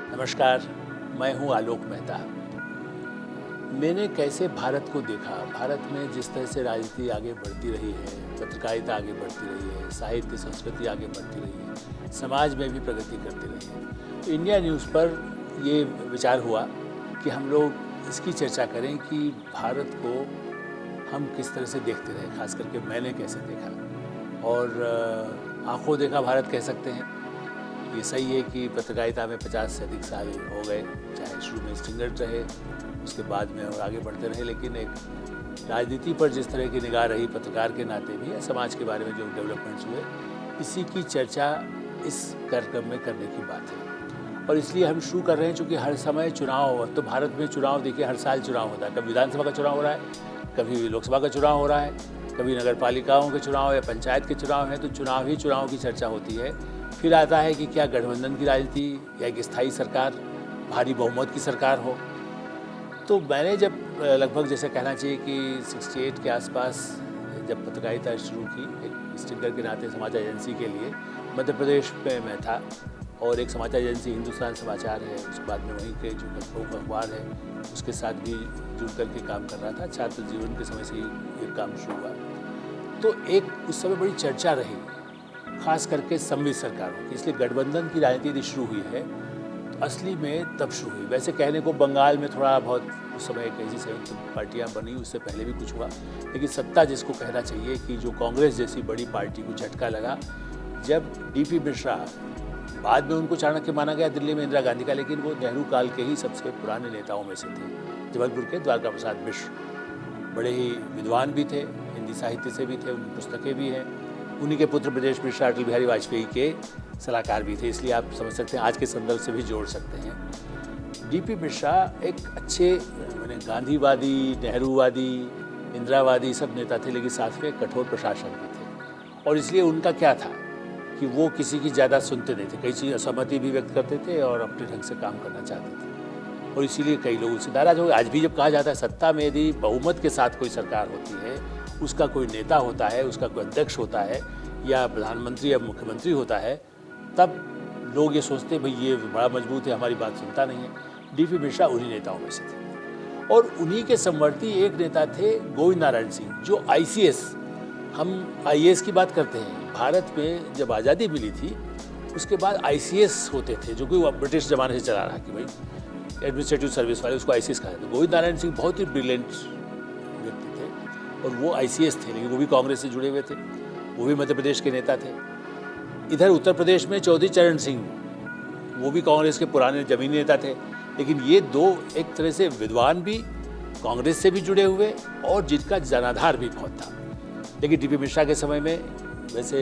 नमस्कार, मैं हूं आलोक मेहता। मैंने कैसे भारत को देखा, भारत में जिस तरह से राजनीति आगे बढ़ती रही है, पत्रकारिता आगे बढ़ती रही है, साहित्य संस्कृति आगे बढ़ती रही है, समाज में भी प्रगति करती रही है। तो इंडिया न्यूज़ पर ये विचार हुआ कि हम लोग इसकी चर्चा करें कि भारत को हम किस तरह से देखते रहे, खास करके मैंने कैसे देखा। और आंखों देखा भारत कह सकते हैं। ये सही है कि पत्रकारिता में 50 से अधिक साल हो गए, चाहे शुरू में स्टिंगर रहे, उसके बाद में और आगे बढ़ते रहे, लेकिन एक राजनीति पर जिस तरह की निगाह रही पत्रकार के नाते भी या समाज के बारे में जो डेवलपमेंट्स हुए, इसी की चर्चा इस कार्यक्रम में करने की बात है। और इसलिए हम शुरू कर रहे हैं चूँकि हर समय चुनाव, तो भारत में चुनाव देखिए हर साल चुनाव होता है। कभी विधानसभा का चुनाव हो रहा है, कभी लोकसभा का चुनाव हो रहा है, कभी नगर पालिकाओं के चुनाव या पंचायत के चुनाव हैं, तो चुनाव ही चुनाव की चर्चा होती है। फिर आता है कि क्या गठबंधन की राजनीति या एक स्थायी सरकार, भारी बहुमत की सरकार हो। तो मैंने जब लगभग जैसे कहना चाहिए कि 68 के आसपास जब पत्रकारिता शुरू की, एक स्टिंगर के नाते समाचार एजेंसी के लिए मध्य प्रदेश में मैं था, और एक समाचार एजेंसी हिंदुस्तान समाचार है, उसके बाद में वहीं के जो प्रमुख अखबार है उसके साथ भी जुड़ कर के काम कर रहा था। छात्र जीवन के समय से ही ये काम शुरू हुआ। तो एक उस समय बड़ी चर्चा रही, खास करके सम्मिलित सरकारों की, इसलिए गठबंधन की राजनीति यदि शुरू हुई है तो असली में तब शुरू हुई। वैसे कहने को बंगाल में थोड़ा बहुत उस समय एक ऐसी संयुक्त पार्टियां बनी, उससे पहले भी कुछ हुआ, लेकिन सत्ता जिसको कहना चाहिए कि जो कांग्रेस जैसी बड़ी पार्टी को झटका लगा जब डीपी मिश्रा, बाद में उनको चाणक्य माना गया दिल्ली में इंदिरा गांधी का, लेकिन वो नेहरू काल के ही सबसे पुराने नेताओं में से थे। जबलपुर के द्वारका प्रसाद मिश्र बड़े ही विद्वान भी थे, हिंदी साहित्य से भी थे, उनकी पुस्तकें भी हैं। उन्हीं के पुत्र ब्रजेश मिश्रा अटल बिहारी वाजपेयी के सलाहकार भी थे, इसलिए आप समझ सकते हैं आज के संदर्भ से भी जोड़ सकते हैं। डीपी मिश्रा एक अच्छे मैंने गांधीवादी, नेहरूवादी, इंदिरावादी सब नेता थे, लेकिन साथ में कठोर प्रशासन भी थे। और इसलिए उनका क्या था कि वो किसी की ज़्यादा सुनते नहीं थे, कई चीज़ असहमति भी व्यक्त करते थे और अपने ढंग से काम करना चाहते थे, और इसीलिए कई लोग उससे नाराज हो गए। आज भी जब कहा जाता है सत्ता में यदि बहुमत के साथ कोई सरकार होती है, उसका कोई नेता होता है, उसका कोई अध्यक्ष होता है या प्रधानमंत्री या मुख्यमंत्री होता है, तब लोग ये सोचते हैं भाई ये बड़ा मजबूत है, हमारी बात सुनता नहीं है। डीपी मिश्रा उन्हीं नेताओं में से थे, और उन्हीं के समवर्ती एक नेता थे गोविंद नारायण सिंह, जो आईसीएस, हम आईएएस की बात करते हैं, भारत में जब आज़ादी मिली थी उसके बाद आईसीएस होते थे, जो कि ब्रिटिश ज़माने से चला रहा कि भाई एडमिनिस्ट्रेटिव सर्विस वाले, उसको आईसीएस कहा जाता है। गोविंद नारायण सिंह बहुत ही ब्रिलियंट व्यक्ति थे और वो आईसीएस थे, लेकिन वो भी कांग्रेस से जुड़े हुए थे, वो भी मध्य प्रदेश के नेता थे। इधर उत्तर प्रदेश में चौधरी चरण सिंह, वो भी कांग्रेस के पुराने जमीनी नेता थे, लेकिन ये दो एक तरह से विद्वान भी, कांग्रेस से भी जुड़े हुए और जिनका जनाधार भी बहुत था। लेकिन डीपी मिश्रा के समय में वैसे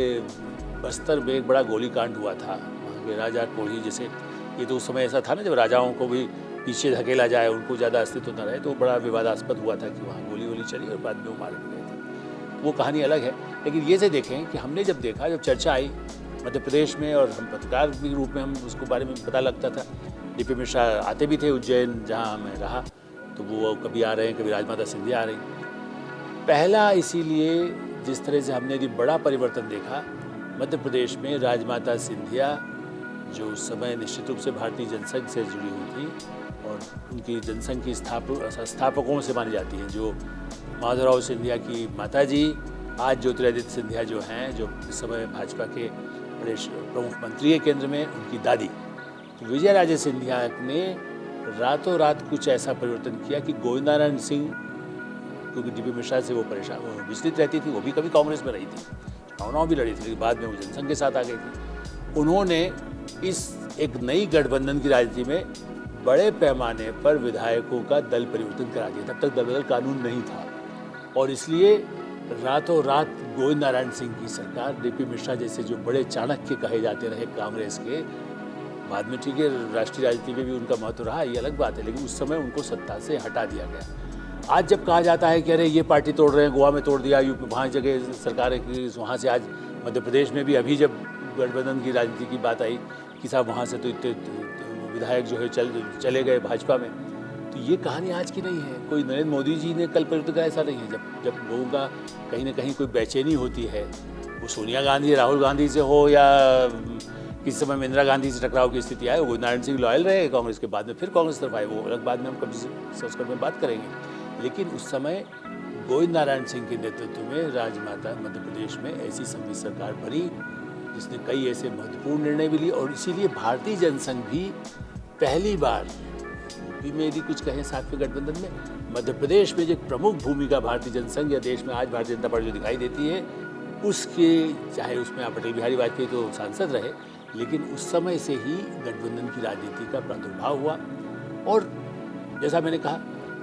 बस्तर में एक बड़ा गोलीकांड हुआ था, वहाँ के राजा कोढ़ी जैसे, ये तो उस समय ऐसा था ना जब राजाओं को भी पीछे धकेला जाए, उनको ज़्यादा अस्तित्व न रहे, तो बड़ा विवादास्पद हुआ था कि वहाँ गोली वोली चली और बाद में वो मारे गए थे। वो कहानी अलग है, लेकिन ये से देखें कि हमने जब देखा, जब चर्चा आई मध्य प्रदेश में, और हम पत्रकार के रूप में हम उसको बारे में पता लगता था। डीपी मिश्रा आते भी थे उज्जैन, जहाँ मैं रहा, तो वो कभी आ रहे हैं, कभी राजमाता सिंधिया आ रही। पहला इसीलिए जिस तरह से हमने यदि बड़ा परिवर्तन देखा मध्य प्रदेश में, राजमाता सिंधिया जो उस समय निश्चित रूप से भारतीय जनसंघ से जुड़ी हुई थी और उनकी जनसंघ की स्थापकों से मानी जाती हैं, जो माधवराव सिंधिया की माताजी आज ज्योतिरादित्य सिंधिया जो हैं, जो इस समय भाजपा के बड़े प्रमुख मंत्री है केंद्र में, उनकी दादी। तो विजय राजे सिंधिया ने रातों रात कुछ ऐसा परिवर्तन किया कि गोविंद नारायण सिंह, क्योंकि डीपी मिश्रा से वो परेशान विचलित रहती थी, वो भी कभी कांग्रेस में रही थी, चुनाव भी लड़ी थी, लेकिन बाद में वो जनसंघ के साथ आ गई थी। उन्होंने इस एक नई गठबंधन की राजनीति में बड़े पैमाने पर विधायकों का दल परिवर्तन करा दिया। तब तक दल बदल कानून नहीं था, और इसलिए रातों रात गोविंद नारायण सिंह की सरकार, डीपी मिश्रा जैसे जो बड़े चाणक्य कहे जाते रहे कांग्रेस के, बाद में ठीक है राष्ट्रीय राजनीति में भी उनका महत्व रहा, ये अलग बात है, लेकिन उस समय उनको सत्ता से हटा दिया गया। आज जब कहा जाता है कि अरे ये पार्टी तोड़ रहे हैं, गोवा में तोड़ दिया, यूपी वहाँ जगह सरकार है कि वहाँ से, आज मध्य प्रदेश में भी अभी जब गठबंधन की राजनीति की बात आई कि साहब वहाँ से तो इतने विधायक जो है चले गए भाजपा में, तो ये कहानी आज की नहीं है। कोई नरेंद्र मोदी जी ने कल परिवर्तन करा, ऐसा नहीं है। जब लोगों का कहीं ना कहीं कोई बेचैनी होती है, वो सोनिया गांधी, राहुल गांधी से हो या किसी समय में इंदिरा गांधी से टकराव की स्थिति आए, गोविंद नारायण सिंह लॉयल रहे कांग्रेस के, बाद में फिर कांग्रेस तरफ आए, वो अलग बाद में हम कभी संस्करण में बात करेंगे। लेकिन उस समय गोविंद नारायण सिंह के नेतृत्व में राजमाता मध्य प्रदेश में ऐसी संघीय सरकार बनी जिसने कई ऐसे महत्वपूर्ण निर्णय भी लिए, और इसीलिए भारतीय जनसंघ भी पहली बार यूपी में यदि कुछ कहें सातवें गठबंधन में, मध्य प्रदेश में जो एक प्रमुख भूमिका भारतीय जनसंघ या देश में आज भारतीय जनता पार्टी जो दिखाई देती है उसके, चाहे उसमें आप अटल बिहारी वाजपेयी तो सांसद रहे, लेकिन उस समय से ही गठबंधन की राजनीति का प्रादुर्भाव हुआ। और जैसा मैंने कहा,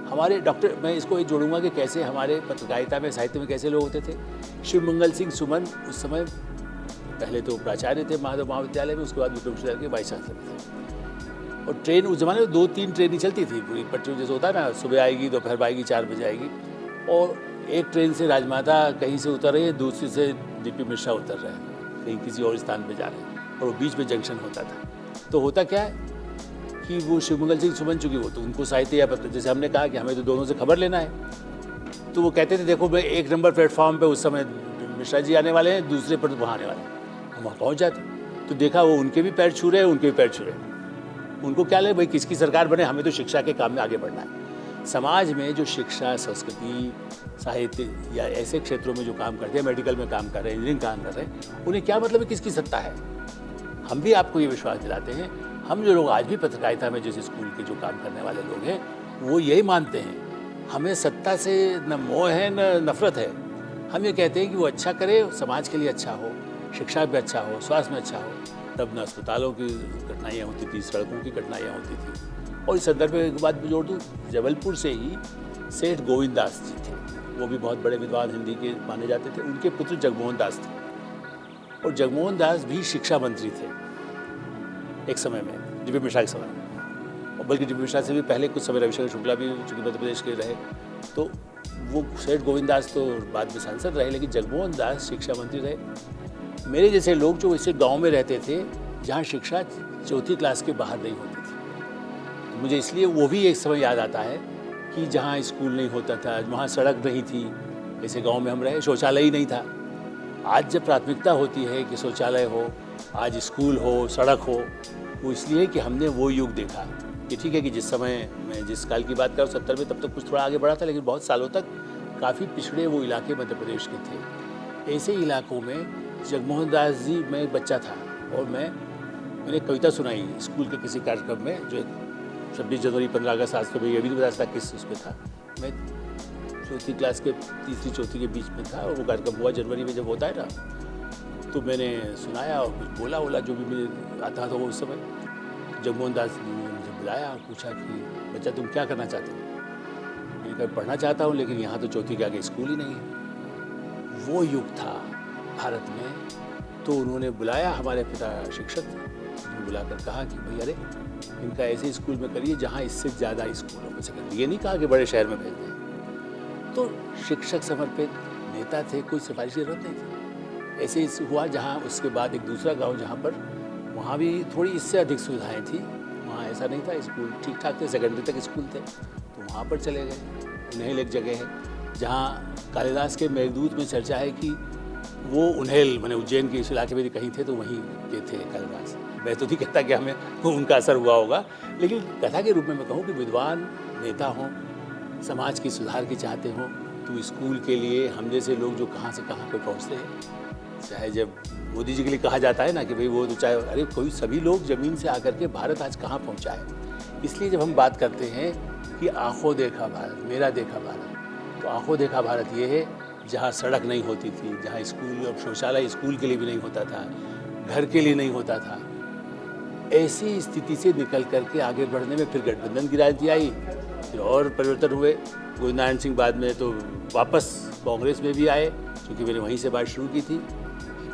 हमारे डॉक्टर, मैं इसको ये जोड़ूंगा कि कैसे हमारे पत्रकारिता में, साहित्य में कैसे लोग होते थे। शिव मंगल सिंह सुमन उस समय पहले तो प्राचार्य थे माधव महाविद्यालय में, उसके बाद विश्वविद्यालय के वाइस चांसलर थे। और ट्रेन उस जमाने में 2-3 ट्रेनें चलती थी, पूरी पटरी जैसे होता है ना, सुबह आएगी, दोपहर आएगी, 4 बजे आएगी। और एक ट्रेन से राजमाता कहीं से उतर रही है, दूसरी से डीपी मिश्रा उतर रहे हैं, कहीं किसी और स्थान पर जा रहे हैं, और वो बीच में जंक्शन होता था। तो होता क्या है कि वो शिवमंगल सिंह सुमन, चुकी वो तो उनको साहित्य या पत्र, जैसे हमने कहा कि हमें तो दोनों से खबर लेना है, तो वो कहते थे देखो भाई 1 नंबर प्लेटफॉर्म पे उस समय मिश्रा जी आने वाले हैं, दूसरे पर वहाँ आने वाले हैं। हम वहाँ पहुँच जाते, तो देखा वो उनके भी पैर छू रहे हैं, उनके भी पैर छू रहे हैं। उनको क्या लगे भाई किसकी सरकार बने, हमें तो शिक्षा के काम में आगे बढ़ना है। समाज में जो शिक्षा, संस्कृति, साहित्य या ऐसे क्षेत्रों में जो काम करते हैं, मेडिकल में काम कर रहे हैं, इंजीनियरिंग काम कर रहे हैं, उन्हें क्या मतलब है किसकी सत्ता है। हम भी आपको ये विश्वास दिलाते हैं, हम जो लोग आज भी पत्रकारिता में जिस स्कूल के जो काम करने वाले लोग हैं, वो यही मानते हैं, हमें सत्ता से न मोह है न नफरत है। हम ये कहते हैं कि वो अच्छा करे, समाज के लिए अच्छा हो, शिक्षा में अच्छा हो, स्वास्थ्य में अच्छा हो। तब न अस्पतालों की कठिनाइयाँ होती थी, सड़कों की कठिनाइयाँ होती थी। और इस संदर्भ में एक बात भी जोड़ दूँ, जबलपुर से ही सेठ गोविंद दास जी थे, वो भी बहुत बड़े विद्वान हिंदी के माने जाते थे। उनके पुत्र जगमोहन दास थे, और जगमोहन दास भी शिक्षा मंत्री थे एक समय में, डीपी मिश्रा के समय में। और बल्कि डीपी मिश्रा से भी पहले कुछ समय रविशंकर शुक्ला भी चूँकि मध्य प्रदेश के रहे, तो वो सेठ गोविंद दास तो बाद में सांसद रहे, लेकिन जगमोहन दास शिक्षा मंत्री रहे। मेरे जैसे लोग जो इसे गांव में रहते थे जहाँ शिक्षा 4थी क्लास के बाहर नहीं होती थी, तो मुझे इसलिए वो भी एक समय याद आता है कि जहाँ स्कूल नहीं होता था, वहाँ सड़क नहीं थी, जैसे गांव में हम रहे, शौचालय ही नहीं था। आज जब प्राथमिकता होती है कि शौचालय हो, आज स्कूल हो, सड़क हो, वो इसलिए कि हमने वो युग देखा कि ठीक है कि जिस समय मैं जिस काल की बात कर रहा हूँ 70 में, तब तक कुछ थोड़ा आगे बढ़ा था, लेकिन बहुत सालों तक काफ़ी पिछड़े वो इलाके मध्य प्रदेश के थे। ऐसे इलाकों में जगमोहन दास जी, मैं एक बच्चा था और मैंने कविता सुनाई स्कूल के किसी कार्यक्रम में, जो 26 जनवरी 15 अगस्त, आज तो मैं ये भी नहीं बता सकता किस उसमें था। मैं 4थी क्लास के 3री-4थी के बीच में था, और वो कार्यक्रम हुआ जनवरी में जब होता है ना, तो मैंने सुनाया और कुछ बोला जो भी मुझे आता था वो उस समय। जगमोहन दास ने मुझे बुलाया और पूछा कि बच्चा तुम क्या करना चाहते हो। मैंने कहा पढ़ना चाहता हूँ, लेकिन यहाँ तो 4थी के आगे स्कूल ही नहीं है। वो युग था भारत में। तो उन्होंने बुलाया हमारे पिता शिक्षक, उन्होंने बुलाकर कहा कि भाई अरे इनका ऐसे स्कूल में करिए जहाँ इससे ज़्यादा स्कूलों में से करिए, ये नहीं कहा कि बड़े शहर में भेज दें। तो शिक्षक समर्पित नेता थे, कोई सिफारिश की जरूरत नहीं थी। ऐसे ही हुआ। जहाँ उसके बाद एक दूसरा गाँव जहाँ पर वहाँ भी थोड़ी इससे अधिक सुविधाएँ थी, वहाँ ऐसा नहीं था, स्कूल ठीक ठाक थे, सेकेंडरी तक स्कूल थे, तो वहाँ पर चले गए। उन्हेल एक जगह है जहाँ कालिदास के मेघदूत में चर्चा है कि वो उन्हेल मैंने उज्जैन के इस इलाके में कहीं थे, तो वहीं के थे कालिदास। मैं तो नहीं कहता कि हमें उनका असर हुआ होगा, लेकिन कथा के रूप में मैं कहूँ कि विद्वान नेता हों, समाज की सुधार की चाहते हों, तो स्कूल के लिए हम जैसे लोग जो कहाँ से कहाँ पे पहुँचते हैं। चाहे जब मोदी जी के लिए कहा जाता है ना कि भाई वो तो चाहे, अरे कोई सभी लोग ज़मीन से आकर के भारत आज कहाँ पहुँचा है। इसलिए जब हम बात करते हैं कि आँखों देखा भारत, मेरा देखा भारत, तो आँखों देखा भारत ये है जहाँ सड़क नहीं होती थी, जहाँ स्कूल और शौचालय स्कूल के लिए भी नहीं होता था, घर के लिए नहीं होता था। ऐसी स्थिति से निकल करके आगे बढ़ने में फिर गठबंधन की राजनीति आई, फिर और परिवर्तन हुए। गोविंद नारायण सिंह बाद में तो वापस कांग्रेस में भी आए, क्योंकि मैंने वहीं से बात शुरू की थी।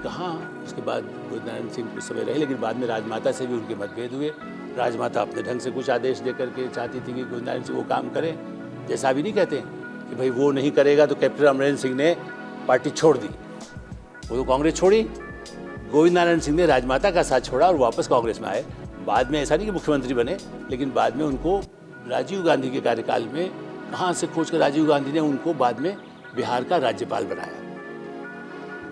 कहाँ उसके बाद गोविंद नारायण सिंह कुछ समय रहे, लेकिन बाद में राजमाता से भी उनके मतभेद हुए। राजमाता अपने ढंग से कुछ आदेश दे करके चाहती थी कि गोविंद नारायण सिंह वो काम करें, जैसा भी नहीं कहते कि भाई वो नहीं करेगा तो कैप्टन अमरेंद्र सिंह ने पार्टी छोड़ दी, वो तो कांग्रेस छोड़ी। गोविंद नारायण सिंह ने राजमाता का साथ छोड़ा और वापस कांग्रेस में आए। बाद में ऐसा नहीं कि मुख्यमंत्री बने, लेकिन बाद में उनको राजीव गांधी के कार्यकाल में कहाँ से खोज कर राजीव गांधी ने उनको बाद में बिहार का राज्यपाल बनाया।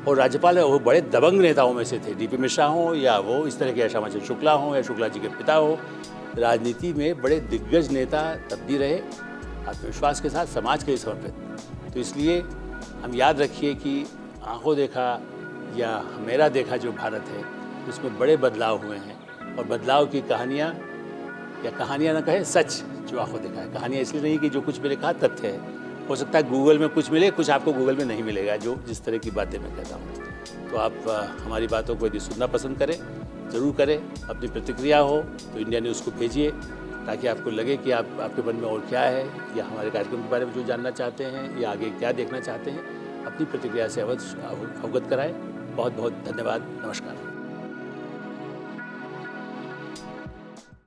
और राज्यपाल वो बड़े दबंग नेताओं में से थे, डीपी मिश्रा हों या वो इस तरह के श्यामा चंद्र शुक्ला हों या शुक्ला जी के पिता हो, राजनीति में बड़े दिग्गज नेता तब भी रहे, आत्मविश्वास के साथ समाज के लिए समर्पित। तो इसलिए हम याद रखिए कि आंखों देखा या मेरा देखा जो भारत है उसमें बड़े बदलाव हुए हैं, और बदलाव की कहानियाँ या कहानियाँ ना कहें, सच जो आंखों देखा है। कहानियाँ इसलिए नहीं कि जो कुछ मैंने कहा तथ्य है, हो सकता है गूगल में कुछ मिले, कुछ आपको गूगल में नहीं मिलेगा, जो जिस तरह की बातें मैं कहता हूँ। तो आप हमारी बातों को यदि सुनना पसंद करें ज़रूर करें, अपनी प्रतिक्रिया हो तो इंडिया न्यूज़ को भेजिए, ताकि आपको लगे कि आपके मन में और क्या है, या हमारे कार्यक्रम के बारे में जो जानना चाहते हैं या आगे क्या देखना चाहते हैं, अपनी प्रतिक्रिया से अवगत कराएं। बहुत बहुत धन्यवाद। नमस्कार।